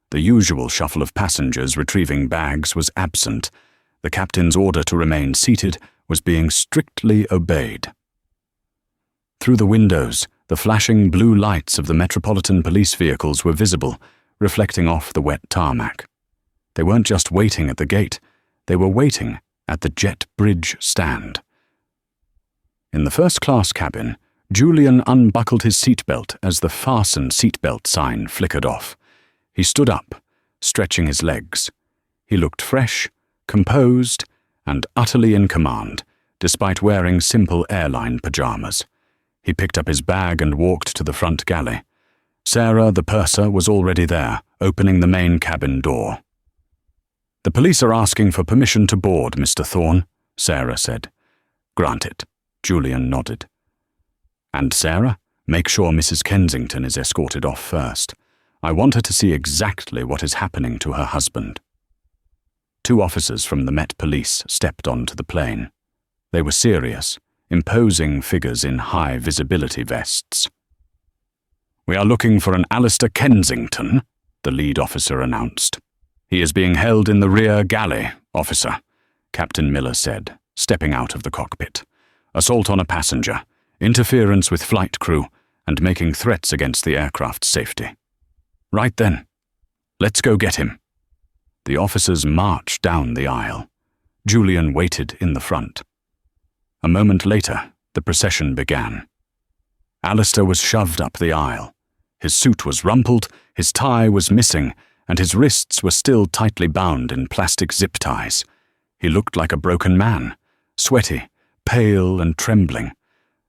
The usual shuffle of passengers retrieving bags was absent. The captain's order to remain seated was being strictly obeyed. Through the windows, the flashing blue lights of the Metropolitan Police vehicles were visible, reflecting off the wet tarmac. They weren't just waiting at the gate, they were waiting at the jet bridge stand. In the first-class cabin, Julian unbuckled his seatbelt as the fasten seatbelt sign flickered off. He stood up, stretching his legs. He looked fresh, composed, and utterly in command, despite wearing simple airline pajamas. He picked up his bag and walked to the front galley. Sarah, the purser, was already there, opening the main cabin door. "The police are asking for permission to board, Mr. Thorne," Sarah said. "Granted," Julian nodded. "And Sarah, make sure Mrs. Kensington is escorted off first. I want her to see exactly what is happening to her husband." 2 officers from the Met Police stepped onto the plane. They were serious, imposing figures in high-visibility vests. "We are looking for an Alistair Kensington," the lead officer announced. "He is being held in the rear galley, officer," Captain Miller said, stepping out of the cockpit. "Assault on a passenger, interference with flight crew, and making threats against the aircraft's safety." "Right then. Let's go get him." The officers marched down the aisle. Julian waited in the front. A moment later, the procession began. Alistair was shoved up the aisle. His suit was rumpled, his tie was missing, and his wrists were still tightly bound in plastic zip ties. He looked like a broken man, sweaty, pale and trembling.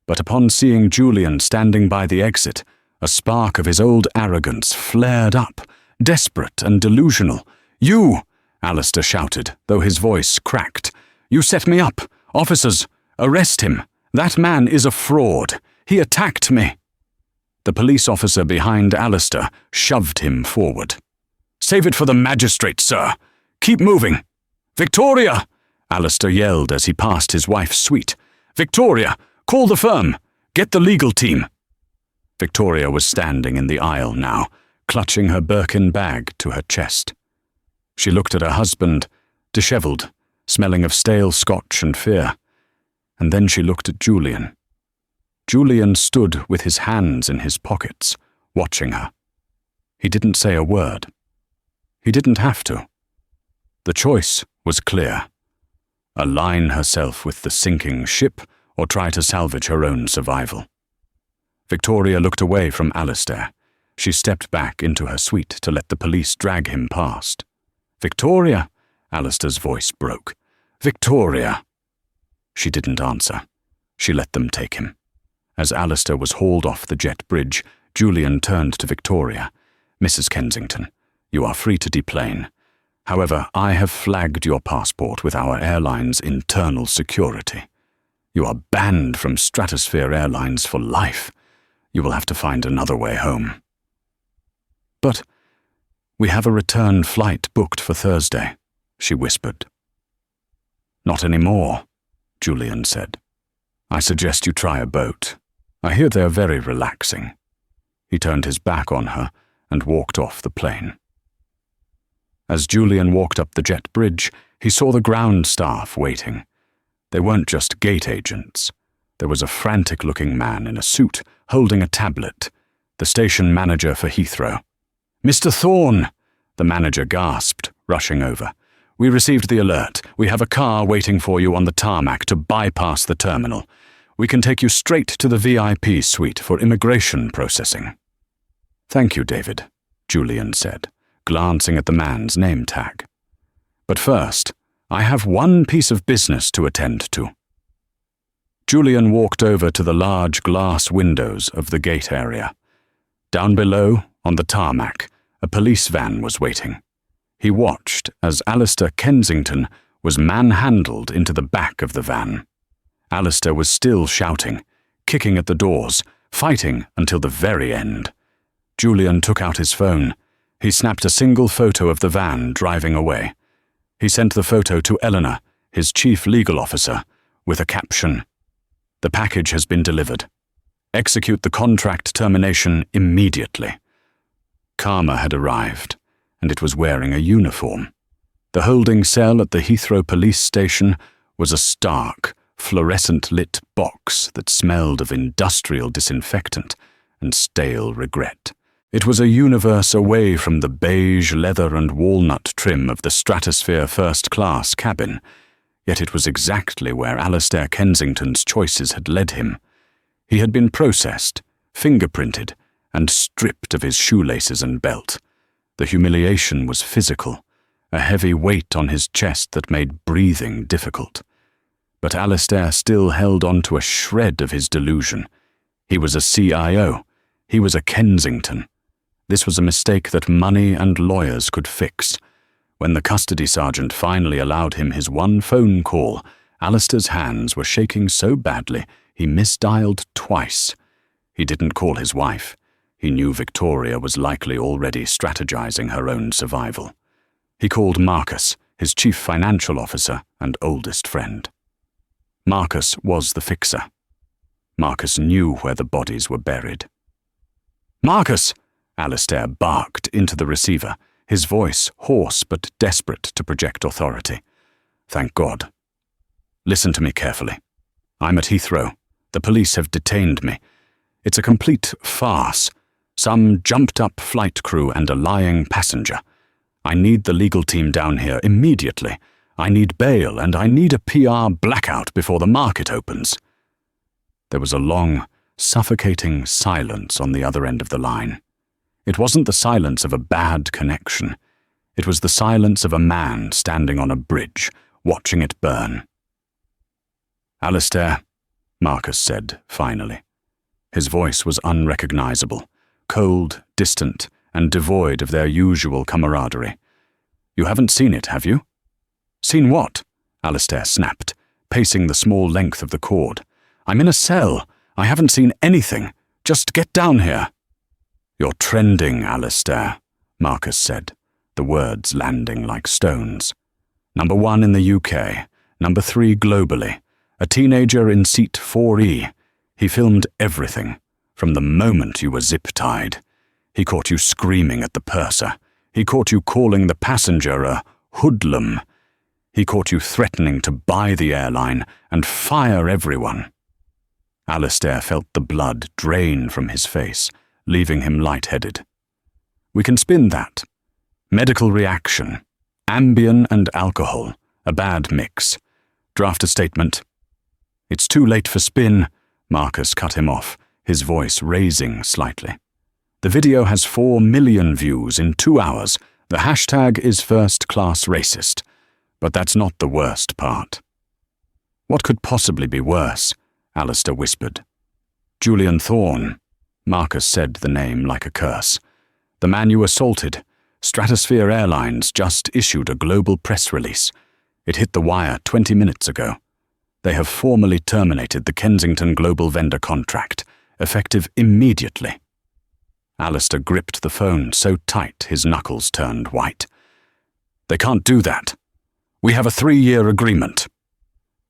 But upon seeing Julian standing by the exit, a spark of his old arrogance flared up, desperate and delusional. "You!" Alistair shouted, though his voice cracked. "You set me up! Officers, arrest him! That man is a fraud! He attacked me!" The police officer behind Alistair shoved him forward. "Save it for the magistrate, sir! Keep moving! Victoria!" Alistair yelled as he passed his wife's suite. "Victoria! Call the firm! Get the legal team!" Victoria was standing in the aisle now, clutching her Birkin bag to her chest. She looked at her husband, dishevelled, smelling of stale scotch and fear. And then she looked at Julian. Julian stood with his hands in his pockets, watching her. He didn't say a word. He didn't have to. The choice was clear. Align herself with the sinking ship or try to salvage her own survival. Victoria looked away from Alistair. She stepped back into her suite to let the police drag him past. "Victoria!" Alistair's voice broke. "Victoria!" She didn't answer. She let them take him. As Alistair was hauled off the jet bridge, Julian turned to Victoria. "Mrs. Kensington, you are free to deplane. However, I have flagged your passport with our airline's internal security. You are banned from Stratosphere Airlines for life. You will have to find another way home." "But we have a return flight booked for Thursday," she whispered. "Not anymore," Julian said. "I suggest you try a boat. I hear they're very relaxing." He turned his back on her and walked off the plane. As Julian walked up the jet bridge, he saw the ground staff waiting. They weren't just gate agents. There was a frantic-looking man in a suit holding a tablet, the station manager for Heathrow. "Mr. Thorne!" the manager gasped, rushing over. "We received the alert. We have a car waiting for you on the tarmac to bypass the terminal. We can take you straight to the VIP suite for immigration processing." "Thank you, David," Julian said, glancing at the man's name tag. "But first, I have one piece of business to attend to." Julian walked over to the large glass windows of the gate area. Down below, on the tarmac, a police van was waiting. He watched as Alistair Kensington was manhandled into the back of the van. Alistair was still shouting, kicking at the doors, fighting until the very end. Julian took out his phone. He snapped a single photo of the van driving away. He sent the photo to Eleanor, his chief legal officer, with a caption, "The package has been delivered. Execute the contract termination immediately." Karma had arrived, and it was wearing a uniform. The holding cell at the Heathrow police station was a stark, fluorescent-lit box that smelled of industrial disinfectant and stale regret. It was a universe away from the beige leather and walnut trim of the Stratosphere first-class cabin, yet it was exactly where Alistair Kensington's choices had led him. He had been processed, fingerprinted, and stripped of his shoelaces and belt. The humiliation was physical, a heavy weight on his chest that made breathing difficult. But Alistair still held on to a shred of his delusion. He was a CIO. He was a Kensington. This was a mistake that money and lawyers could fix. When the custody sergeant finally allowed him his one phone call, Alistair's hands were shaking so badly he misdialed twice. He didn't call his wife. He knew Victoria was likely already strategizing her own survival. He called Marcus, his chief financial officer and oldest friend. Marcus was the fixer. Marcus knew where the bodies were buried. "Marcus!" Alistair barked into the receiver, his voice hoarse but desperate to project authority. "Thank God. Listen to me carefully. I'm at Heathrow. The police have detained me. It's a complete farce. Some jumped-up flight crew and a lying passenger. I need the legal team down here immediately. I need bail and I need a PR blackout before the market opens." There was a long, suffocating silence on the other end of the line. It wasn't the silence of a bad connection. It was the silence of a man standing on a bridge, watching it burn. "Alistair," Marcus said, finally. His voice was unrecognizable, cold, distant, and devoid of their usual camaraderie. "You haven't seen it, have you?" "Seen what?" Alistair snapped, pacing the small length of the cord. "I'm in a cell. I haven't seen anything. Just get down here." "You're trending, Alistair," Marcus said, the words landing like stones. #1 in the UK, #3 globally, a teenager in seat 4E. He filmed everything, from the moment you were zip-tied. He caught you screaming at the purser. He caught you calling the passenger a hoodlum. He caught you threatening to buy the airline and fire everyone. Alistair felt the blood drain from his face, leaving him lightheaded. We can spin that. Medical reaction. Ambien and alcohol. A bad mix. Draft a statement. It's too late for spin, Marcus cut him off, his voice raising slightly. The video has 4 million views in 2 hours. The hashtag is first-class racist. But that's not the worst part. What could possibly be worse? Alistair whispered. Julian Thorne. Marcus said the name like a curse. The man you assaulted. Stratosphere Airlines just issued a global press release. It hit the wire 20 minutes ago. They have formally terminated the Kensington Global Vendor contract, effective immediately. Alistair gripped the phone so tight his knuckles turned white. They can't do that. We have a 3-year agreement.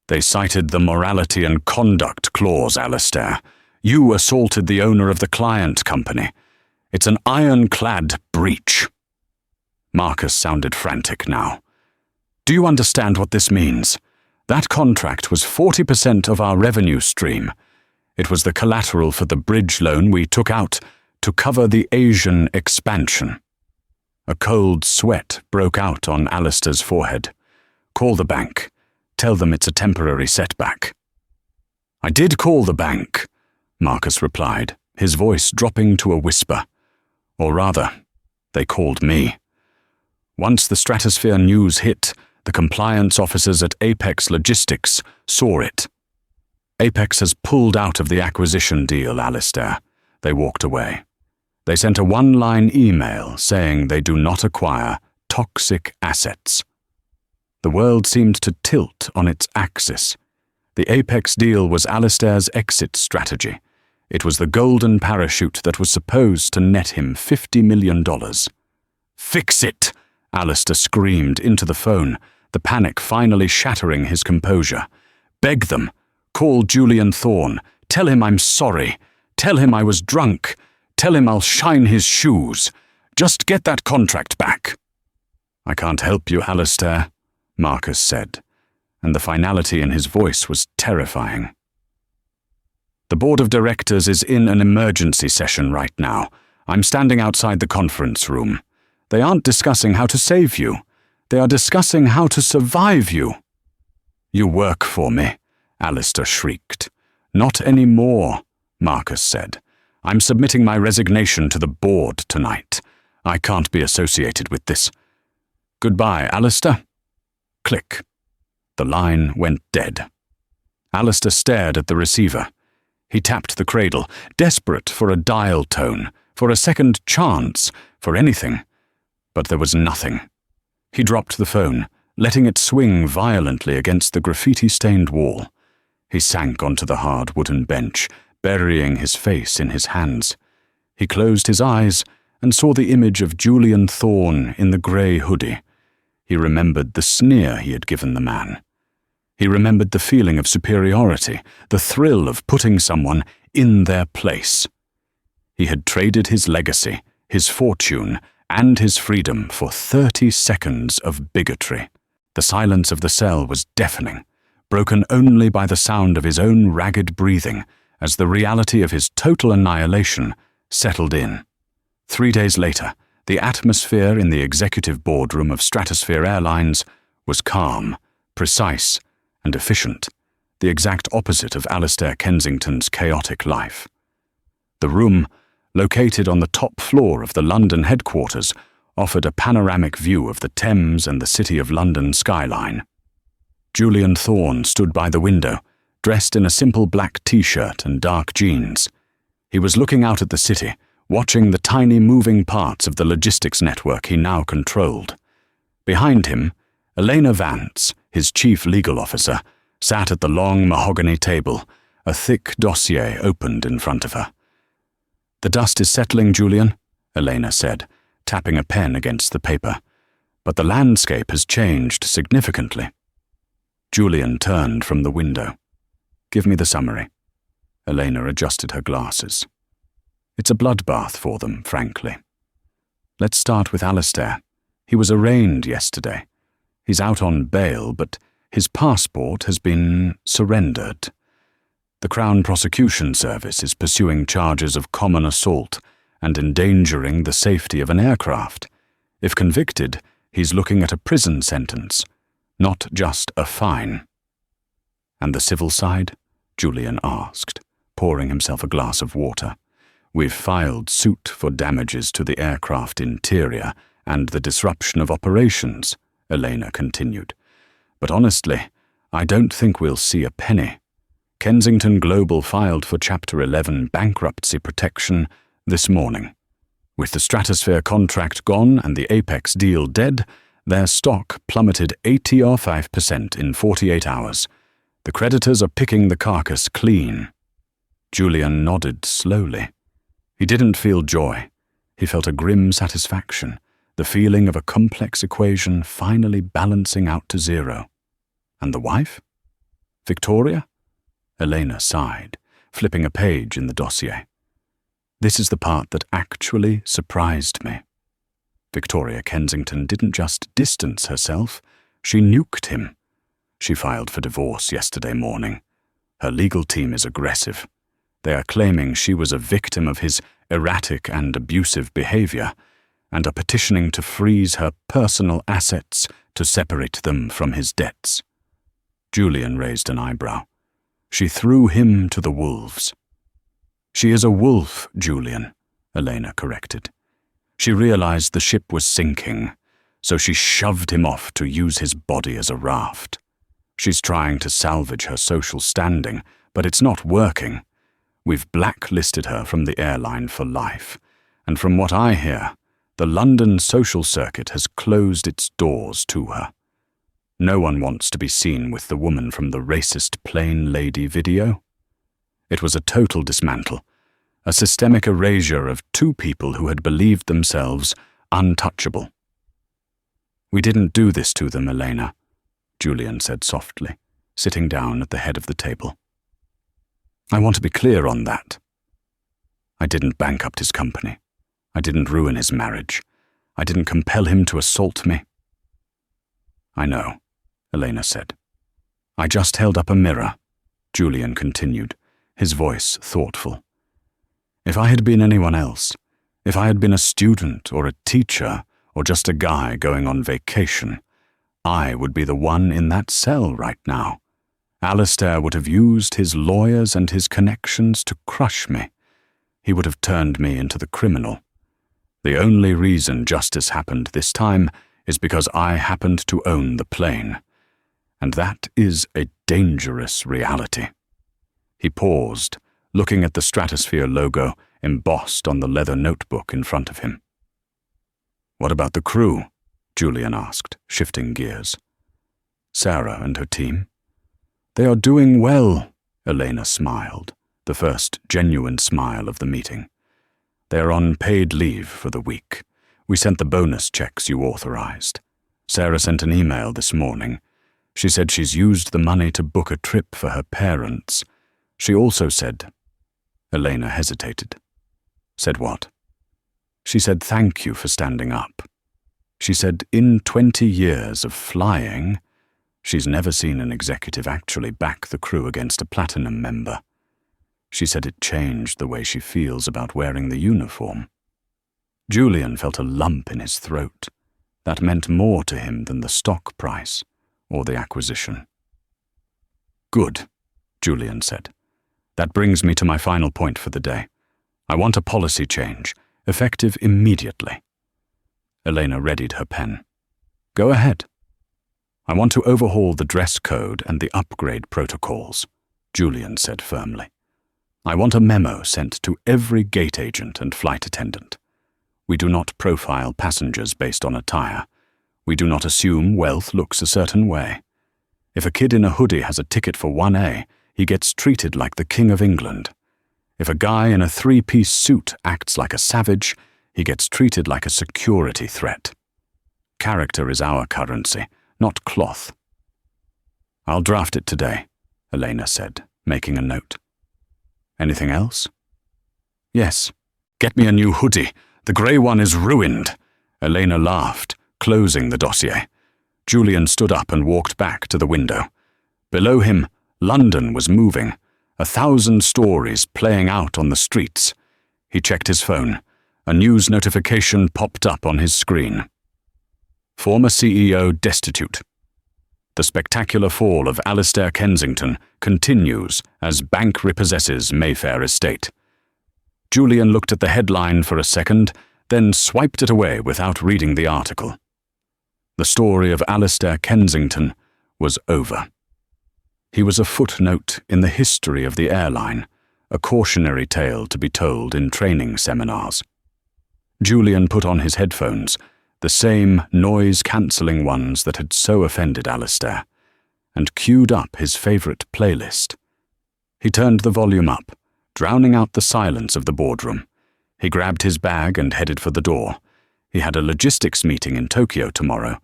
They cited the morality and conduct clause, Alistair. You assaulted the owner of the client company. It's an ironclad breach. Marcus sounded frantic now. Do you understand what this means? That contract was 40% of our revenue stream. It was the collateral for the bridge loan we took out to cover the Asian expansion. A cold sweat broke out on Alistair's forehead. Call the bank. Tell them it's a temporary setback. I did call the bank, Marcus replied, his voice dropping to a whisper. Or rather, they called me. Once the Stratosphere news hit, the compliance officers at Apex Logistics saw it. Apex has pulled out of the acquisition deal, Alistair. They walked away. They sent a 1-line email saying they do not acquire toxic assets. The world seemed to tilt on its axis. The Apex deal was Alistair's exit strategy. It was the golden parachute that was supposed to net him $50 million. Fix it! Alistair screamed into the phone, the panic finally shattering his composure. Beg them. Call Julian Thorne. Tell him I'm sorry. Tell him I was drunk. Tell him I'll shine his shoes. Just get that contract back. I can't help you, Alistair, Marcus said, and the finality in his voice was terrifying. The board of directors is in an emergency session right now. I'm standing outside the conference room. They aren't discussing how to save you. They are discussing how to survive you. You work for me, Alistair shrieked. Not anymore, Marcus said. I'm submitting my resignation to the board tonight. I can't be associated with this. Goodbye, Alistair. Click. The line went dead. Alistair stared at the receiver. He tapped the cradle, desperate for a dial tone, for a second chance, for anything. But there was nothing. He dropped the phone, letting it swing violently against the graffiti-stained wall. He sank onto the hard wooden bench, burying his face in his hands. He closed his eyes and saw the image of Julian Thorne in the grey hoodie. He remembered the sneer he had given the man. He remembered the feeling of superiority, the thrill of putting someone in their place. He had traded his legacy, his fortune, and his freedom for 30 seconds of bigotry. The silence of the cell was deafening, broken only by the sound of his own ragged breathing as the reality of his total annihilation settled in. 3 days later, the atmosphere in the executive boardroom of Stratosphere Airlines was calm, precise, and efficient, the exact opposite of Alistair Kensington's chaotic life. The room, located on the top floor of the London headquarters, offered a panoramic view of the Thames and the City of London skyline. Julian Thorne stood by the window, dressed in a simple black t-shirt and dark jeans. He was looking out at the city, watching the tiny moving parts of the logistics network he now controlled. Behind him, Elena Vance, his chief legal officer, sat at the long mahogany table, a thick dossier opened in front of her. "The dust is settling, Julian," Elena said, tapping a pen against the paper. "But the landscape has changed significantly." Julian turned from the window. "Give me the summary." Elena adjusted her glasses. "It's a bloodbath for them, frankly. Let's start with Alistair. He was arraigned yesterday. He's out on bail, but his passport has been surrendered. The Crown Prosecution Service is pursuing charges of common assault and endangering the safety of an aircraft. If convicted, he's looking at a prison sentence, not just a fine." "And the civil side?" Julian asked, pouring himself a glass of water. "We've filed suit for damages to the aircraft interior and the disruption of operations," Elena continued. "But honestly, I don't think we'll see a penny. Kensington Global filed for Chapter 11 bankruptcy protection this morning. With the Stratosphere contract gone and the Apex deal dead, their stock plummeted 85% in 48 hours. The creditors are picking the carcass clean." Julian nodded slowly. He didn't feel joy. He felt a grim satisfaction, the feeling of a complex equation finally balancing out to zero. And the wife? Victoria? Elena sighed, flipping a page in the dossier. "This is the part that actually surprised me. Victoria Kensington didn't just distance herself, she nuked him. She filed for divorce yesterday morning. Her legal team is aggressive. They are claiming she was a victim of his erratic and abusive behavior, and are petitioning to freeze her personal assets to separate them from his debts." Julian raised an eyebrow. "She threw him to the wolves." "She is a wolf, Julian," Elena corrected. "She realized the ship was sinking, so she shoved him off to use his body as a raft. She's trying to salvage her social standing, but it's not working. We've blacklisted her from the airline for life, and from what I hear, the London social circuit has closed its doors to her. No one wants to be seen with the woman from the racist Plain Lady video. It was a total dismantle, a systemic erasure of two people who had believed themselves untouchable." "We didn't do this to them, Elena," Julian said softly, sitting down at the head of the table. "I want to be clear on that. I didn't bankrupt his company. I didn't ruin his marriage. I didn't compel him to assault me." "I know," Elena said. "I just held up a mirror," Julian continued, his voice thoughtful. "If I had been anyone else, if I had been a student or a teacher or just a guy going on vacation, I would be the one in that cell right now. Alistair would have used his lawyers and his connections to crush me. He would have turned me into the criminal. The only reason justice happened this time is because I happened to own the plane. And that is a dangerous reality." He paused, looking at the Stratosphere logo embossed on the leather notebook in front of him. "What about the crew?" Julian asked, shifting gears. "Sarah and her team? They are doing well," Elena smiled, the first genuine smile of the meeting. "They are on paid leave for the week. We sent the bonus checks you authorized. Sarah sent an email this morning. She said she's used the money to book a trip for her parents. She also said—" Elena hesitated. "Said what?" "She said thank you for standing up. She said in 20 years of flying, she's never seen an executive actually back the crew against a platinum member. She said it changed the way she feels about wearing the uniform." Julian felt a lump in his throat. That meant more to him than the stock price or the acquisition. "Good," Julian said. "That brings me to my final point for the day. I want a policy change, effective immediately." Elena readied her pen. "Go ahead." "I want to overhaul the dress code and the upgrade protocols," Julian said firmly. "I want a memo sent to every gate agent and flight attendant. We do not profile passengers based on attire. We do not assume wealth looks a certain way. If a kid in a hoodie has a ticket for 1A, he gets treated like the King of England. If a guy in a 3-piece suit acts like a savage, he gets treated like a security threat. Character is our currency, not cloth." "I'll draft it today," Elena said, making a note. "Anything else?" "Yes. Get me a new hoodie. The grey one is ruined." Elena laughed, closing the dossier. Julian stood up and walked back to the window. Below him, London was moving. 1,000 stories playing out on the streets. He checked his phone. A news notification popped up on his screen. Former CEO destitute. The spectacular fall of Alistair Kensington continues as bank repossesses Mayfair estate. Julian looked at the headline for a second, then swiped it away without reading the article. The story of Alistair Kensington was over. He was a footnote in the history of the airline, a cautionary tale to be told in training seminars. Julian put on his headphones, the same noise-cancelling ones that had so offended Alistair, and queued up his favourite playlist. He turned the volume up, drowning out the silence of the boardroom. He grabbed his bag and headed for the door. He had a logistics meeting in Tokyo tomorrow.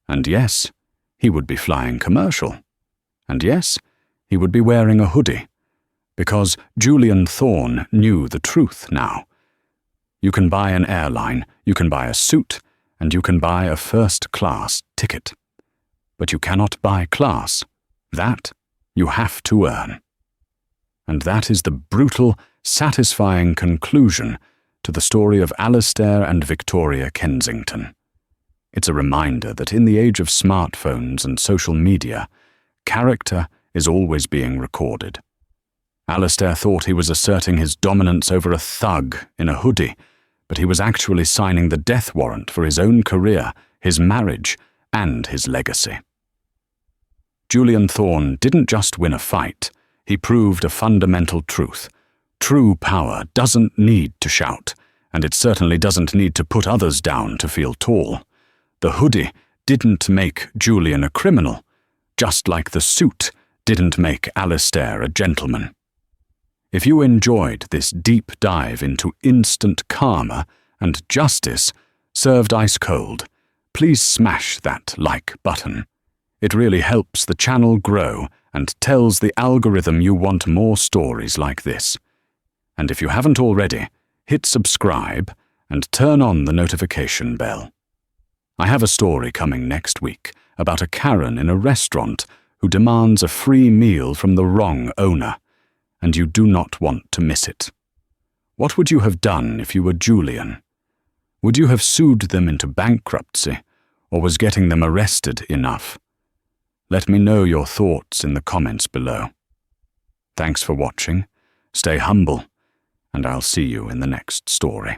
And yes, he would be flying commercial. And yes, he would be wearing a hoodie. Because Julian Thorne knew the truth now. You can buy an airline, you can buy a suit, and you can buy a first-class ticket. But you cannot buy class. That you have to earn. And that is the brutal, satisfying conclusion to the story of Alistair and Victoria Kensington. It's a reminder that in the age of smartphones and social media, character is always being recorded. Alistair thought he was asserting his dominance over a thug in a hoodie, but he was actually signing the death warrant for his own career, his marriage, and his legacy. Julian Thorne didn't just win a fight, he proved a fundamental truth. True power doesn't need to shout, and it certainly doesn't need to put others down to feel tall. The hoodie didn't make Julian a criminal, just like the suit didn't make Alistair a gentleman. If you enjoyed this deep dive into instant karma and justice served ice cold, please smash that like button. It really helps the channel grow and tells the algorithm you want more stories like this. And if you haven't already, hit subscribe and turn on the notification bell. I have a story coming next week about a Karen in a restaurant who demands a free meal from the wrong owner, and you do not want to miss it. What would you have done if you were Julian? Would you have sued them into bankruptcy, or was getting them arrested enough? Let me know your thoughts in the comments below. Thanks for watching, stay humble, and I'll see you in the next story.